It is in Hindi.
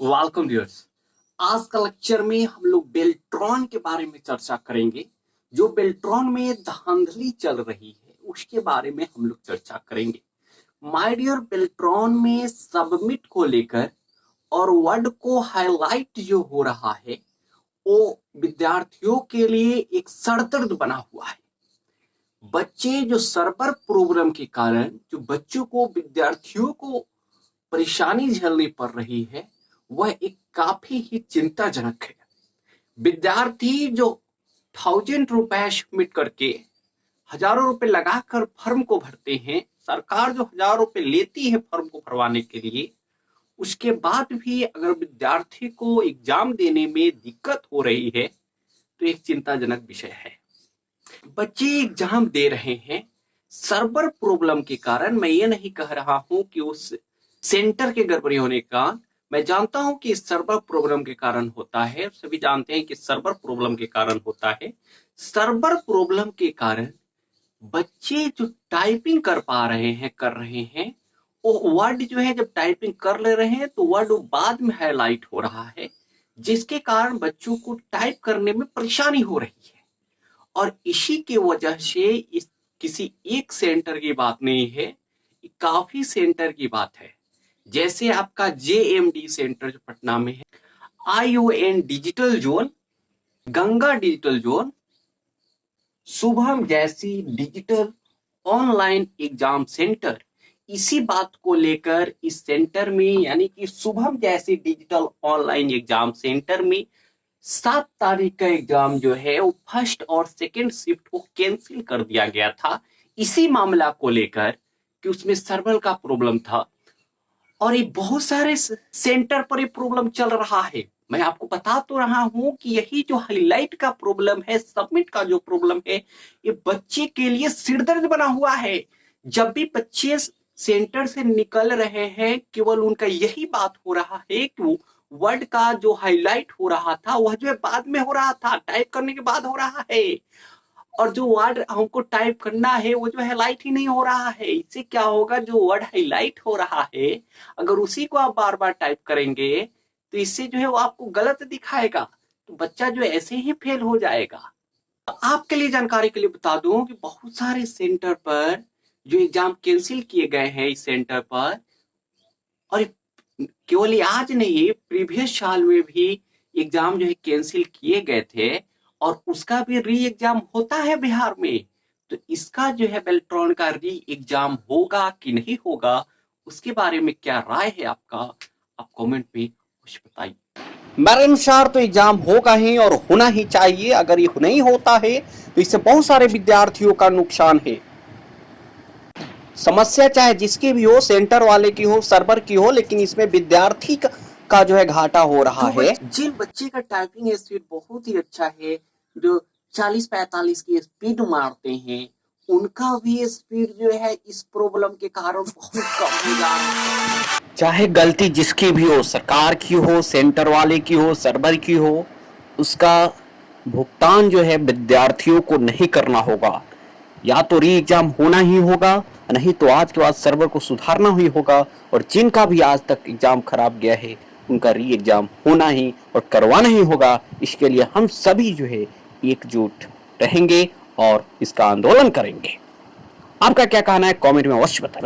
Welcome dears. आज का लेक्चर में हम लोग बेल्ट्रॉन के बारे में चर्चा करेंगे। जो बेल्ट्रॉन में धांधली चल रही है उसके बारे में हम लोग चर्चा करेंगे। माय डियर, बेल्ट्रॉन में सबमिट को लेकर और वर्ड को हाईलाइट जो हो रहा है वो विद्यार्थियों के लिए एक सरदर्द बना हुआ है। बच्चे जो सर्वर प्रॉब्लम के कारण जो बच्चों को विद्यार्थियों को परेशानी झेलनी पड़ रही है वह एक काफी ही चिंताजनक है। विद्यार्थी जो 1000 रुपए सबमिट करके हजारों रुपए लगाकर फॉर्म को भरते हैं, सरकार जो 1000 रुपए लेती है फॉर्म को भरवाने के लिए, उसके बाद भी अगर विद्यार्थी को एग्जाम देने में दिक्कत हो रही है तो एक चिंताजनक विषय है। बच्चे एग्जाम दे रहे हैं सर्वर प्रॉब्लम के कारण। मैं ये नहीं कह रहा हूं कि उस सेंटर के गड़बड़ी होने का, मैं जानता हूं कि सर्वर प्रॉब्लम के कारण होता है, सभी जानते हैं कि सर्वर प्रॉब्लम के कारण होता है। सर्वर प्रॉब्लम के कारण बच्चे जो टाइपिंग कर रहे हैं वो वर्ड जो है जब टाइपिंग कर ले रहे हैं तो वर्ड बाद में हाईलाइट हो रहा है, जिसके कारण बच्चों को टाइप करने में परेशानी हो रही है। और इसी की वजह से इस किसी एक सेंटर की बात नहीं है, काफी सेंटर की बात है। जैसे आपका JMD सेंटर जो पटना में है, ION digital zone, Ganga digital zone, Shubham जैसी डिजिटल ऑनलाइन एग्जाम सेंटर, इसी बात को लेकर इस सेंटर में यानी कि शुभम जैसी डिजिटल ऑनलाइन एग्जाम सेंटर में 7 तारीख का एग्जाम जो है वो फर्स्ट और सेकंड शिफ्ट को कैंसिल कर दिया गया था, इसी मामला को लेकर कि उसमें सर्वर का प्रॉब्लम था। और ये बहुत सारे सेंटर पर ये प्रॉब्लम चल रहा है। मैं आपको बता तो रहा हूं कि यही जो हाईलाइट का प्रॉब्लम है, सबमिट का जो प्रॉब्लम है, ये बच्चे के लिए सिरदर्द बना हुआ है। जब भी बच्चे सेंटर से निकल रहे हैं केवल उनका यही बात हो रहा है कि वो वर्ड का जो हाईलाइट हो रहा था वह जो है बाद में हो रहा था, टाइप करने के बाद हो रहा है, और जो वर्ड हमको टाइप करना है वो जो है हाईलाइट ही नहीं हो रहा है। इससे क्या होगा, जो वर्ड हाईलाइट हो रहा है अगर उसी को आप बार बार टाइप करेंगे तो इससे जो है वो आपको गलत दिखाएगा, तो बच्चा जो ऐसे ही फेल हो जाएगा। आपके लिए जानकारी के लिए बता दूं कि बहुत सारे सेंटर पर जो एग्जाम कैंसिल किए गए हैं इस सेंटर पर, और केवल आज नहीं प्रीवियस साल में भी एग्जाम जो है कैंसिल किए गए थे और उसका भी री एग्जाम होता है बिहार में। तो इसका जो है बेल्ट्रॉन का री एग्जाम होगा कि नहीं होगा, उसके बारे में क्या राय है आपका, आप कमेंट में कुछ बताइए। मेरे अनुसार तो एग्जाम होगा ही और होना ही चाहिए। अगर ये नहीं होता है तो इससे बहुत सारे विद्यार्थियों का नुकसान है। समस्या चाहे जिसकी भी हो, सेंटर वाले की हो, सर्वर की हो, लेकिन इसमें विद्यार्थी का जो है घाटा हो रहा है। जिन बच्चे का टाइपिंग स्पीड बहुत ही अच्छा है, जो 40-45 की स्पीड मारते हैं, उनका भी स्पीड जो है इस प्रॉब्लम के कारण बहुत कम हो जा रहा है। चाहे गलती जिसकी भी हो, सरकार की हो, सेंटर वाले की हो, सर्वर की हो, उसका भुगतान जो है विद्यार्थियों को नहीं करना होगा। या तो री एग्जाम होना ही होगा, नहीं तो आज के बाद सर्वर को सुधारना ही होगा। और जिनका भी आज तक एग्जाम खराब गया है उनका री एग्जाम होना ही और करवाना ही होगा। इसके लिए हम सभी जो है एकजुट रहेंगे और इसका आंदोलन करेंगे। आपका क्या कहना है कमेंट में अवश्य बताएं।